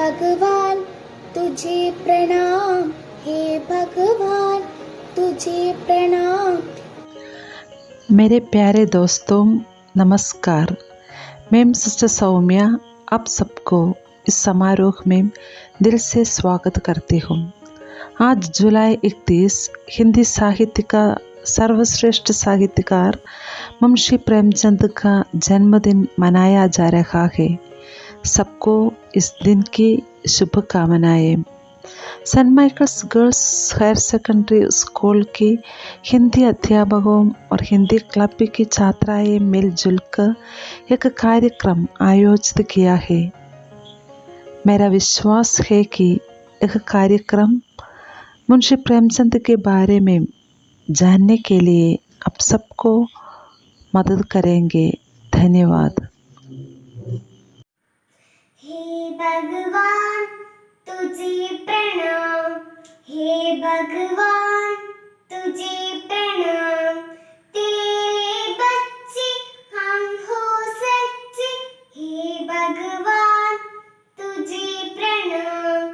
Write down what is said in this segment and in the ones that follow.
भगवान तुझे प्रणाम, हे भगवान तुझे प्रणाम। मेरे प्यारे दोस्तों नमस्कार। मैं सिस्टर सौम्या आप सबको इस समारोह में दिल से स्वागत करती हूँ। आज जुलाई 31 हिंदी साहित्य का सर्वश्रेष्ठ साहित्यकार मुंशी प्रेमचंद का जन्मदिन मनाया जा रहा है। सबको इस दिन की शुभकामनाएं। Saint Michael's girls higher secondary school की हिंदी अध्यापकों और हिंदी क्लब की छात्राएं मिलजुल कर एक कार्यक्रम आयोजित किया है। मेरा विश्वास है कि यह कार्यक्रम मुंशी प्रेमचंद के बारे में जानने के लिए आप सबको मदद करेंगे। धन्यवाद। हे भगवान तुझे प्रणाम, हे भगवान तुझे प्रणाम। तेरे बच्चे हम हो सच्चे, हे भगवान तुझे प्रणाम,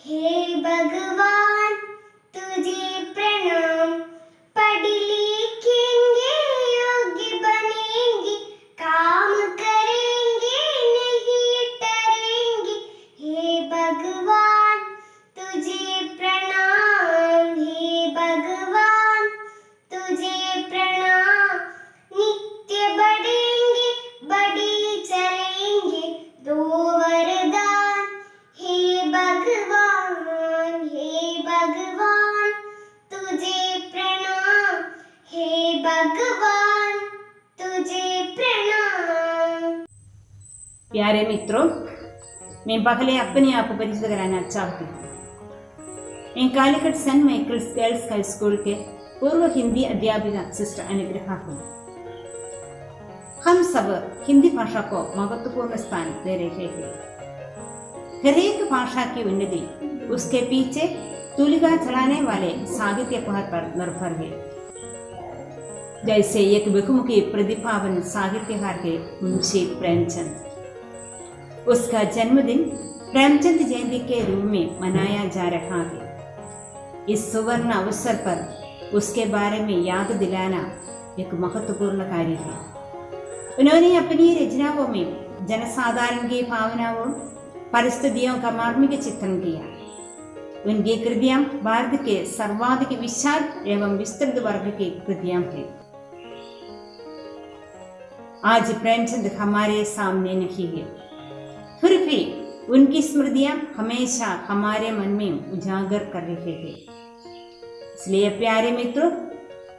हे भगवान तुझे प्रणाम। पढ़ लिखेंगे योग्य बनेंगे, काम करेंगे नहीं डरेंगे, हे भगवान तुझे प्रणाम, हे भगवान तुझे प्रणाम। नित्य बढ़ेंगे बढ़ी चलेंगे दो वरदान, हे भगवान, हे भगवान तुझे प्रणाम, हे भगवान तुझे प्रणाम। प्यारे मित्रों, मैं पहले अपने आप को परिचित कराना चाहती हूँ। मैं Calicut Saint Michael's girls high school के पूर्व हिंदी अध्यापिका सिस्टर अनुग्रहा हूँ। हम सब हिंदी भाषा को महत्वपूर्ण स्थान दे रहे हैं। हर एक भाषा की उन्नति उसके पीछे तूलिका चलाने वाले साहित्यकार पर निर्भर है। जैसे एक बहुमुखी प्रतिभावान साहित्यकार है मुंशी प्रेमचंद। उसका जन्मदिन प्रेमचंद जयंती के रूप में मनाया जा रहा है। इस सुवर्ण अवसर पर उसके बारे में याद दिलाना एक महत्वपूर्ण कार्य है। उन्होंने अपनी रचनाओं में जनसाधारण की भावनाओं परिस्थितियों का मार्मिक चित्रण किया। उनकी कृतियां भारत के सर्वाधिक विशाल एवं विस्तृत वर्ग की कृतियां हैं। आज प्रेमचंद हमारे सामने नहीं है, फिर भी उनकी स्मृतियां हमेशा हमारे मन में उजागर कर रहे हैं। इसलिए प्यारे मित्रों,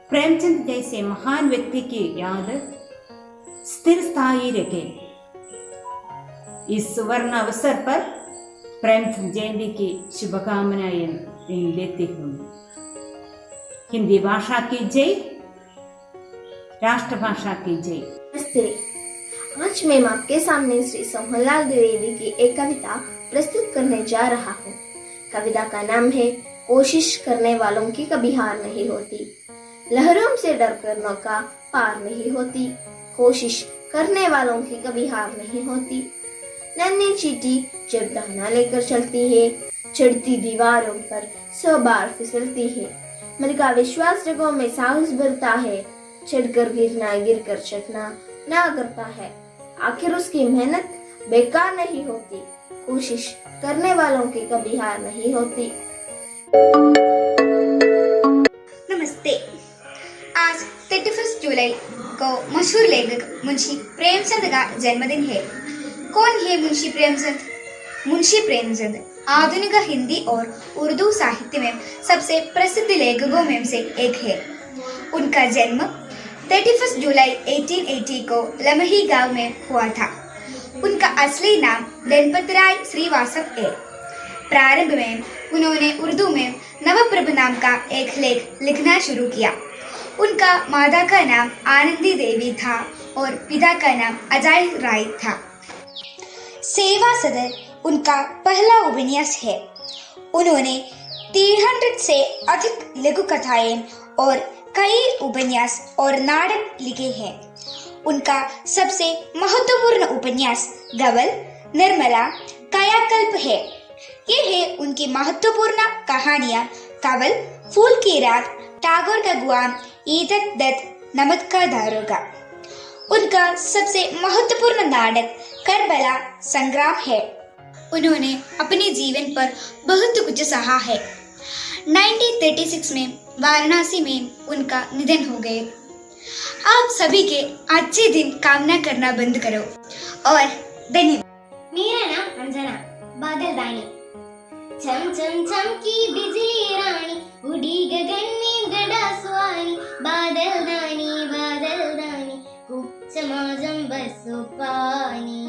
प्रेमचंद जैसे महान व्यक्ति की याद स्थिर स्थायी रखे। इस सुवर्ण अवसर पर प्रेमचंद जयंती की शुभकामनाएं लेती हूँ। हिंदी भाषा की जय, राष्ट्रभाषा की जय। नमस्ते। आज मैं आपके सामने श्री सोहनलाल द्विवेदी की एक कविता प्रस्तुत करने जा रहा हूँ। कविता का नाम है कोशिश करने वालों की कभी हार नहीं होती। लहरों से डर कर नौका पार नहीं होती, कोशिश करने वालों की कभी हार नहीं होती। नन्ही चींटी जब दाना लेकर चलती है, चढ़ती दीवारों पर 100 बार फिसलती है। मन का विश्वास रगों में साहस भरता है, चढ़कर गिरना गिरकर चढ़ना ना करता है। आखिर उसकी मेहनत बेकार नहीं होती, कोशिश करने वालों की कभी हार नहीं होती। नमस्ते। आज 31 जुलाई को मशहूर लेखक मुंशी प्रेमचंद का जन्मदिन है। कौन है मुंशी प्रेमचंद? मुंशी प्रेमचंद आधुनिक हिंदी और उर्दू साहित्य में सबसे प्रसिद्ध लेखकों में से एक है। उनका जन्म 31 जुलाई 1880 को लमही गांव में हुआ था। उनका असली नाम गणपतराय श्रीवास्तव है। प्रारंभ में उन्होंने उर्दू में नवप्रभ नाम का एक लेख लिखना शुरू किया। उनका माता का नाम आनंदी देवी था और पिता का नाम अजय राय था। सेवा सदर उनका पहला उपन्यास है। उन्होंने 300 से अधिक लघु कथाएं और कई उपन्यास और नाटक लिखे हैं। उनका सबसे महत्वपूर्ण उपन्यास गबल निर्मला कायाकल्प है। ये है उनकी महत्वपूर्ण कहानियां कवल, फूल की रात, टैगोर का गुआम, ईदत दत्त, नमक का दारोगा। उनका सबसे महत्वपूर्ण नाटक करबला संग्राम है। उन्होंने अपने जीवन पर बहुत कुछ सहा है। 1936 में वाराणसी में उनका निधन हो गए। आप सभी के अच्छे दिन कामना करना बंद करो और धन्यवाद। मेरा नाम अंजना, बादल दानी। चम चम चमकी बिजली रानी, उड़ी गगन में गड़ा सुहानी। बादल दानी समाजम बरसो पानी।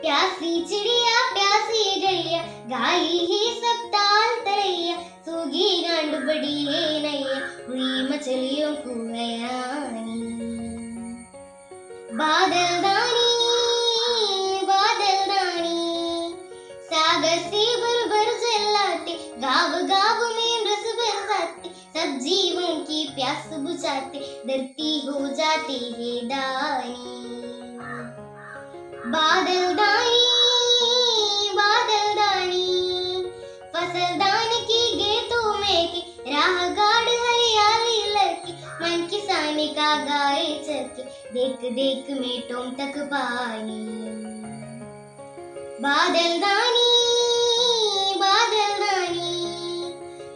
प्यासी चिड़िया प्यासी गैया, गाई ही सब ताल तरैया। सूगी गांड बड़ी है नैया, हुई मछलियों को हैरानी। बादल दानी सागर से भर जलाते, गाँव गाँव में रस बरसाते। सब जीवों की प्यास बुझाते, धरती हो जाती है दानी। बादल दानी फसल दान की गेतों में के, राह गाड़ हरियाली लड़के। मन किसान का गाए चरके, देख देख मेटों तक पानी। बादल दानी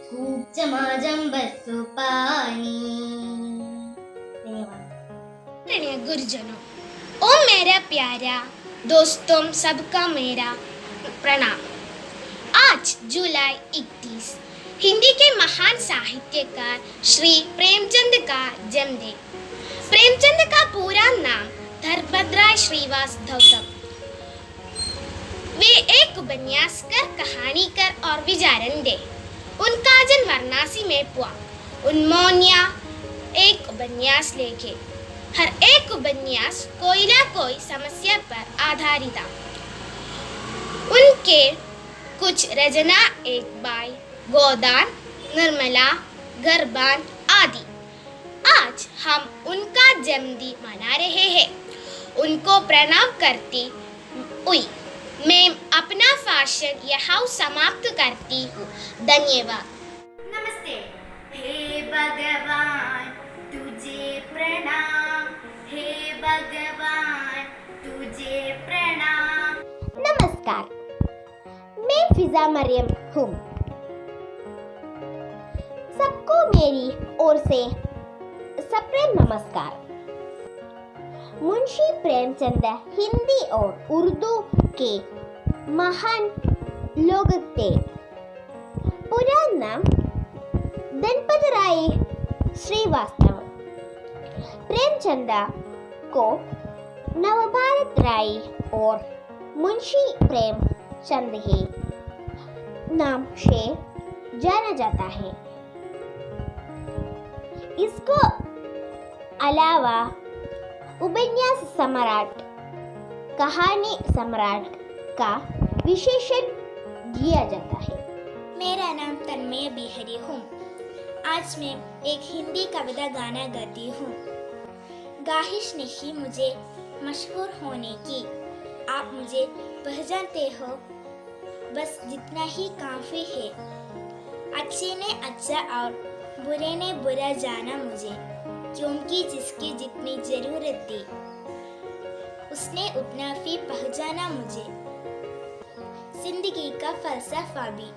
खूब चमाजम बरसो पानी। धन्यवाद। गुरुजनों, ओ मेरा प्यारा दोस्तों, सबका मेरा प्रणाम। आज जुलाई 31 हिंदी के महान साहित्यकार श्री प्रेमचंद का जन्मदिन। प्रेमचंद का पूरा नाम धर्मपद श्रीवास्तव था। वे एक उपन्यासकार, कहानीकार और विचारक। उनका जन्म वाराणसी में हुआ। उन्होंने एक उपन्यास लिखे। हर एक उपन्यास कोई ना कोई समस्या पर आधारित था। उनके कुछ रचना एक बाई, गोदान, निर्मला, गरबान आदि। आज हम उनका जन्मदिन मना रहे हैं। उनको प्रणाम करती हुई मैं अपना भाषण यहाँ समाप्त करती हूँ। धन्यवाद। नमस्ते। हे भगवान तुझे प्रणाम, हे भगवान तुझे प्रणाम। नमस्कार, मैं फिजा मरियम हूँ। सबको मेरी ओर से सप्रेम नमस्कार। मुंशी प्रेमचंद हिंदी और उर्दू के महान लोग थे। पूरा नाम धनपत राय श्रीवास्तव। प्रेमचंद को नवभारत राय और मुंशी प्रेमचंद के नाम से जाना जाता है। इसको अलावा उपन्यास सम्राट, कहानी सम्राट का विशेषण दिया जाता है। मेरा नाम तन्मय बिहारी हूँ। आज मैं एक हिंदी कविता गाना गाती हूँ। गाहिश नहीं मुझे मशहूर होने की, आप मुझे पहचानते हो, बस जितना ही काफी है। अच्छे ने अच्छा और बुरे ने बुरा जाना मुझे, क्योंकि जिसकी जितनी जरूरत थी उसने उतना ही पहचाना मुझे। जिंदगी का फलसफा भी।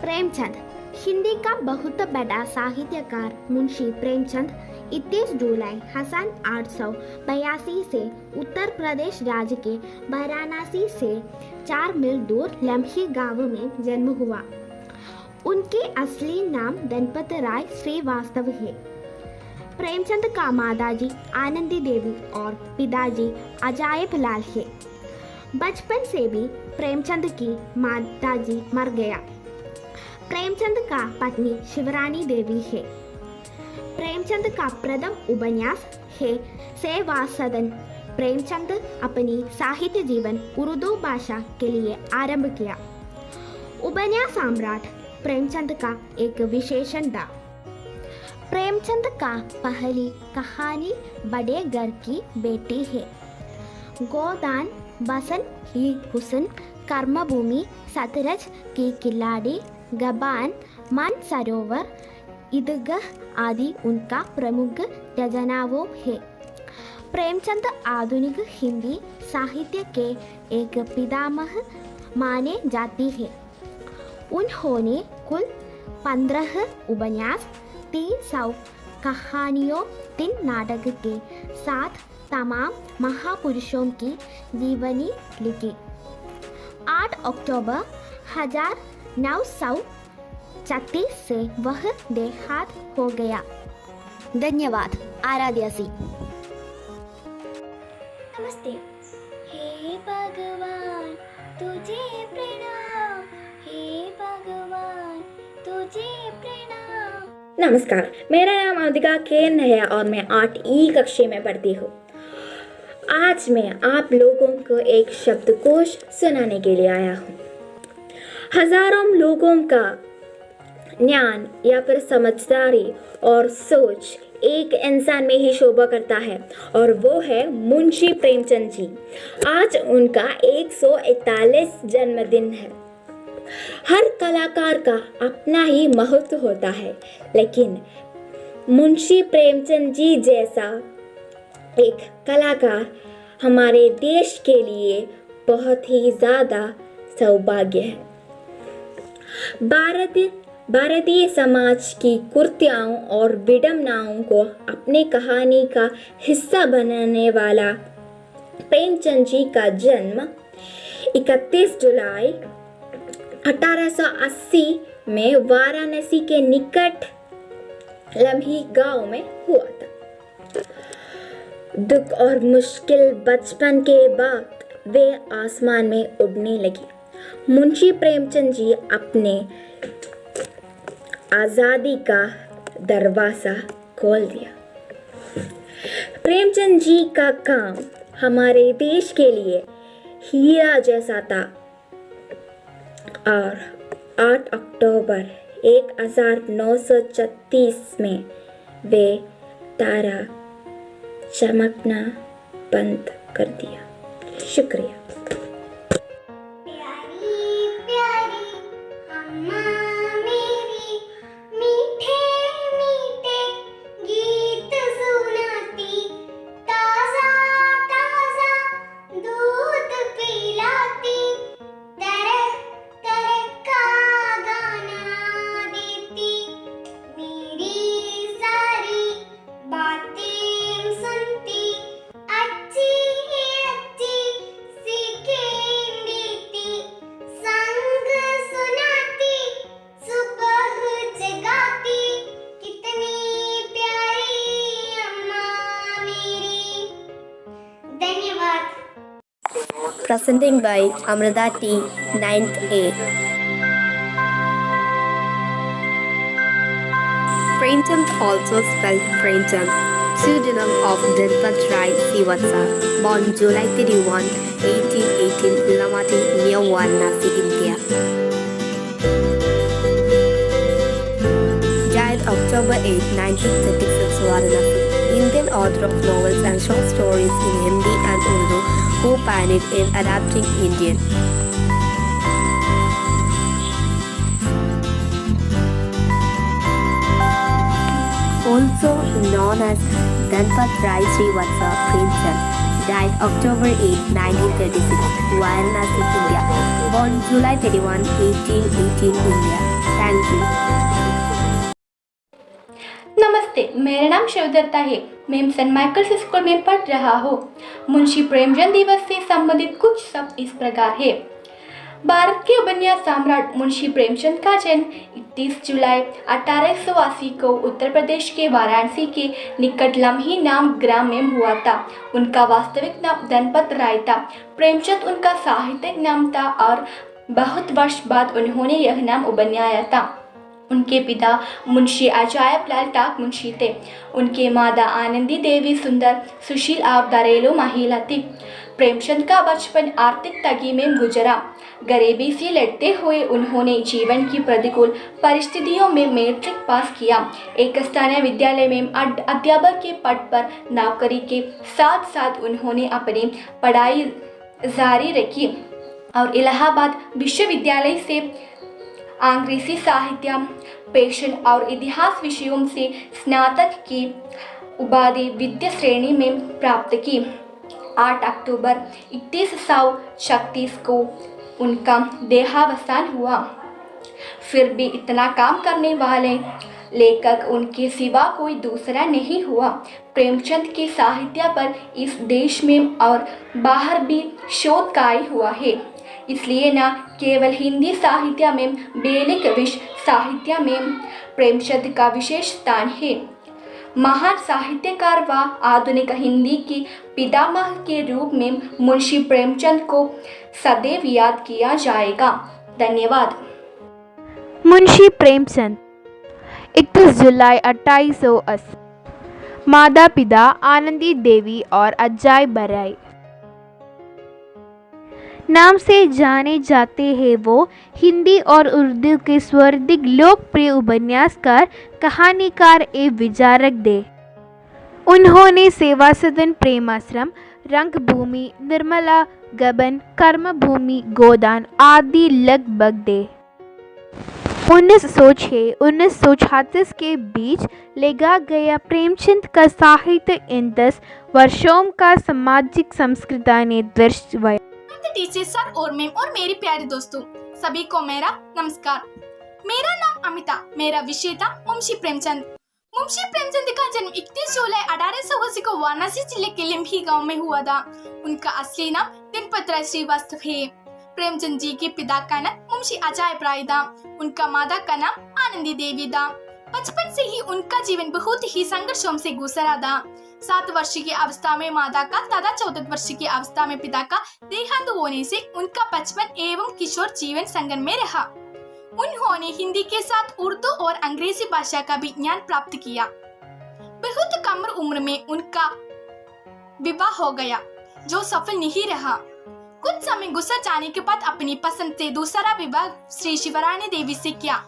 प्रेमचंद हिंदी का बहुत बड़ा साहित्यकार मुंशी प्रेमचंद 21 जुलाई 1882 से उत्तर प्रदेश राज्य के वाराणसी से 4 मील दूर लम्ही गांव में जन्म हुआ। उनके असली नाम धनपत राय श्रीवास्तव है। प्रेमचंद का माताजी आनंदी देवी और पिताजी अजायब लाल है। बचपन से भी प्रेमचंद की माताजी मर गया। प्रेमचंद का पत्नी शिवरानी देवी है। प्रेमचंद का प्रथम उपन्यास है सेवा सदन। प्रेमचंद अपनी साहित्य जीवन उर्दू भाषा के लिए आरंभ किया। उपन्यास सम्राट प्रेमचंद का एक विशेषण था। प्रेमचंद का पहली कहानी बड़े घर की बेटी है। गोदान बसन ही हुसन कर्मभूमि, सतलज की खिलाड़ी, गबान, मानसरोवर, ईदगाह आदि उनका प्रमुख रचनाओं है। प्रेमचंद आधुनिक हिंदी साहित्य के एक पितामह माने जाते हैं। उन्होंने कुल 15 उपन्यास, 300 कहानियों, 3 नाटक के साथ तमाम महापुरुषों की जीवनी लिखी। 8 अक्टूबर 1936 से वह देहांत हो गया। धन्यवाद। आराध्या सिंह। नमस्ते। हे भगवान तुझे प्रणाम, हे भगवान तुझे प्रणाम। नमस्कार, मेरा नाम अवधिका केन है और मैं 8वीं कक्षा में पढ़ती हूँ। आज मैं आप लोगों को एक शब्दकोश सुनाने के लिए आया हूँ। हजारों लोगों का ज्ञान या फिर समझदारी और सोच एक इंसान में ही शोभा करता है और वो है मुंशी प्रेमचंद जी। आज उनका 141 जन्मदिन है। हर कलाकार का अपना ही महत्व होता है, लेकिन मुंशी प्रेमचंद जी जैसा एक कलाकार हमारे देश के लिए बहुत ही ज़्यादा सौभाग्य है। भारतीय समाज की कुरीतियों और विडंबनाओं को अपनी कहानी का हिस्सा बनाने वाला प्रेमचंद जी का जन्म 31 जुलाई 1880 में वाराणसी के निकट लम्ही गांव में हुआ था। दुख और मुश्किल बचपन के बाद वे आसमान में उड़ने लगी। मुंशी प्रेमचंद जी अपने आज़ादी का दरवाज़ा खोल दिया। प्रेमचंद जी का काम हमारे देश के लिए हीरा जैसा था और 8 अक्टूबर 1936 में वे तारा चमकना बंद कर दिया। शुक्रिया। प्यारी प्यारी अम्मा मेरी, मीठे मीठे गीत सुनाती, ताजा ताजा दूध पिलाती, तरह तरह का गाना देती, मेरी सारी बातें सुनती, अच्छी अच्छी सीखें देती, संग सुनाती, सुबह जगाती, कितनी प्यारी अम्मा मेरी। धन्यवाद। Presenting by Amrita T, 9th A. Premchand, also spelled Premchand, pseudonym of Dhanpat Rai Srivatsa, born July 31, 1818, Lamati, near Varanasi, India. Died October 8, 1936, Varanasi. Indian author of novels and short stories in Hindi and Urdu, who pioneered in adapting Indian. Also known as Dhanpat Rai Srivatsa, Premchand, died October 8, 1936, Varanasi, India. Born July 31, 1818, India. Thank you. नमस्ते, मेरा नाम शिवदत्ता है। मैं Saint Michaels school में पढ़ रहा हूँ। मुंशी प्रेमचंद दिवस से संबंधित कुछ शब्द इस प्रकार है। भारत के उपन्यास सम्राट मुंशी प्रेमचंद का जन्म 31 जुलाई 1880 को उत्तर प्रदेश के वाराणसी के निकट लम्ही नाम ग्राम में हुआ था। उनका वास्तविक नाम धनपत राय था। प्रेमचंद उनका साहित्यिक नाम था और बहुत वर्ष बाद उन्होंने यह नाम उपन्याया था। उनके पिता मुंशी अजायब लाल टाक मुंशी थे। उनके माता आनंदी देवी सुंदर सुशील और घरेलू महिला थी। प्रेमचंद का बचपन आर्थिक तंगी में गुजरा। गरीबी से लड़ते हुए उन्होंने जीवन की प्रतिकूल परिस्थितियों में मैट्रिक पास किया। एक स्थानीय विद्यालय में अध्यापक के पद पर नौकरी के साथ साथ उन्होंने अपनी पढ़ाई जारी रखी। और इलाहाबाद विश्वविद्यालय से अंग्रेजी साहित्य, फैशन और इतिहास विषयों से स्नातक की उपाधि विद्या श्रेणी में प्राप्त की। 8 अक्टूबर 2136 को उनका देहावसान हुआ। फिर भी इतना काम करने वाले लेखक उनके सिवा कोई दूसरा नहीं हुआ। प्रेमचंद के साहित्य पर इस देश में और बाहर भी शोध कार्य हुआ है। इसलिए न केवल हिंदी साहित्य में बल्कि विश्व साहित्य में प्रेमचंद का विशेष स्थान है। महान साहित्यकार व आधुनिक हिंदी के पितामह के रूप में मुंशी प्रेमचंद को सदैव याद किया जाएगा। धन्यवाद। मुंशी प्रेमचंद 31 जुलाई 2880। माता पिता आनंदी देवी और अजय बराई नाम से जाने जाते हैं। वो हिंदी और उर्दू के सर्वाधिक लोकप्रिय उपन्यासकार, कहानीकार एवं विचारक थे। उन्होंने सेवा सदन, प्रेमाश्रम, रंगभूमि, निर्मला, गबन, कर्मभूमि, गोदान आदि लगभग दे 1906-1936 के बीच लगा गया प्रेमचंद का साहित्य इन 10 वर्षों का सामाजिक संस्कृति ने दर्शाया। टीचर सर और मैम और मेरे प्यारे दोस्तों, सभी को मेरा नमस्कार। मेरा नाम अमिता, मेरा विषय था मुंशी प्रेमचंद। मुंशी प्रेमचंद का जन्म 31 जुलाई 1880 को वाराणसी जिले के लिम्ही गांव में हुआ था। उनका असली नाम दिनपत श्रीवास्तव है। प्रेमचंद जी के पिता का नाम मुंशी अजय बराई था। उनका माता का नाम आनंदी देवी था। बचपन से ही उनका जीवन बहुत ही संघर्षों से गुजरा था। 7 वर्ष की अवस्था में माता का तथा 14 वर्ष की अवस्था में पिता का देहांत होने से उनका बचपन एवं किशोर जीवन संघर्ष में रहा। उन्होंने हिंदी के साथ उर्दू और अंग्रेजी भाषा का भी ज्ञान प्राप्त किया। बहुत कम उम्र में उनका विवाह हो गया, जो सफल नहीं रहा। कुछ समय गुजर जाने के बाद अपनी पसंद से दूसरा विवाह श्री शिवरानी देवी से किया।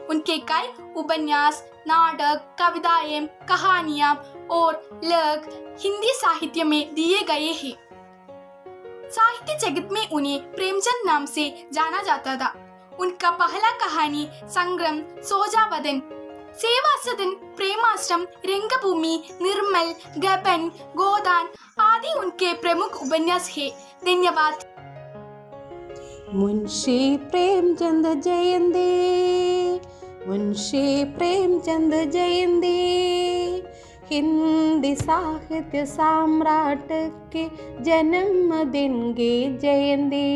उनके कई उपन्यास, नाटक, कविताएं, कहानियां और लेख हिंदी साहित्य में दिए गए हैं। साहित्य जगत में उन्हें प्रेमचंद नाम से जाना जाता था। उनका पहला कहानी संग्राम, सोजावदन, सेवा सदन, प्रेमाश्रम, रंगभूमि, निर्मल, गबन, गोदान आदि उनके प्रमुख उपन्यास है। धन्यवाद। मुंशी प्रेमचंद जयंती, मुंशी प्रेमचंद जयंती, हिंदी साहित्य सम्राट के जन्मदिन की जयंती,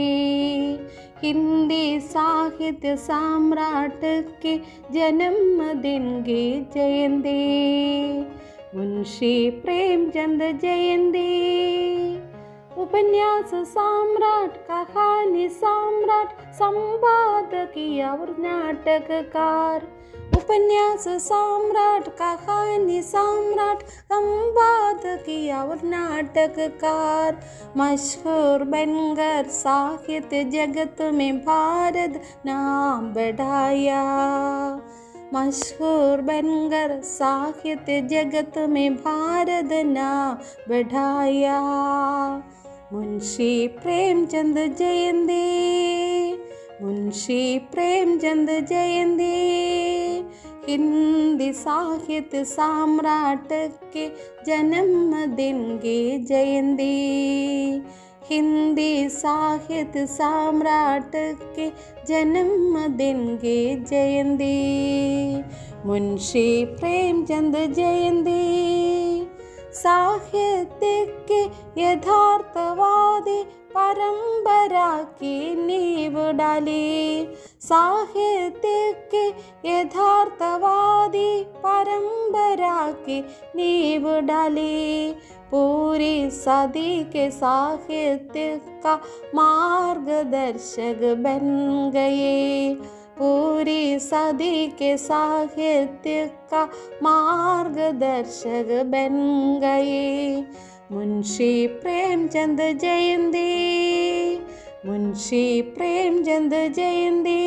हिंदी साहित्य सम्राट के जन्मदिन की जयंती, मुंशी प्रेमचंद जयंती। उपन्यास सम्राट, कहानी सम्राट, संपादकीय और नाटककार। उपन्यास सम्राट, कहानी सम्राट, संपादकीय और नाटककार। मशहूर बनकर साहित्य जगत में भारत नाम बढ़ाया। मशहूर बनकर साहित्य जगत में भारत नाम बढ़ाया। मुंशी प्रेमचंद जयंती, मुंशी प्रेमचंद जयंती, हिंदी साहित्य सम्राट के जन्मदिन की जयंती, हिंदी साहित्य सम्राट के जन्मदिन की जयंती, मुंशी प्रेमचंद जयंती। साहित्य के यथार्थवादी परंपरा की नींव डाली। साहित्य के यथार्थवादी परंपरा की नींव डाली। पूरी सदी के साहित्य का मार्गदर्शक बन गए। पूरी सदी के साहित्य का मार्गदर्शक बन गए। मुंशी प्रेमचंद जयंती, मुंशी प्रेमचंद जयंती,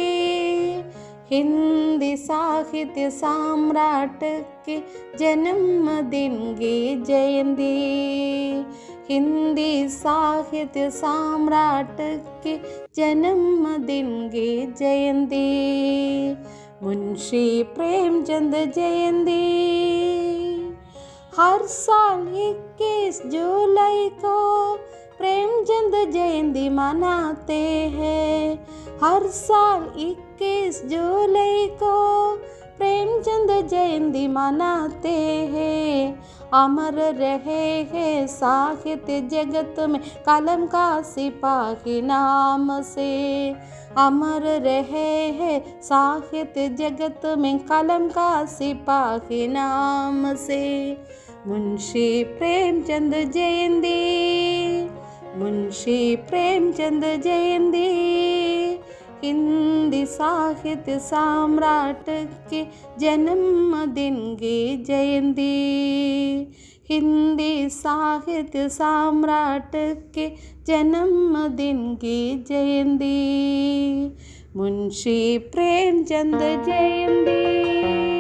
हिंदी साहित्य सम्राट के जन्मदिन की जयंती, हिंदी साहित्य सम्राट के जन्मदिन की जयंती, मुंशी प्रेमचंद जयंती। हर साल 21 जुलाई को प्रेमचंद जयंती मनाते हैं। हर साल 21 जुलाई को प्रेमचंद जयंती मनाते हैं। अमर रहे हैं साहित्य जगत में कलम का सिपाही नाम से। अमर रहे हैं साहित्य जगत में कलम का सिपाही नाम से। मुंशी प्रेमचंद जयंती, मुंशी प्रेमचंद जयंती। हिंदी साहित्य सम्राट के जन्मदिन की जयंती, हिंदी साहित्य सम्राट के जन्मदिन की जयंती, मुंशी प्रेमचंद जयंती।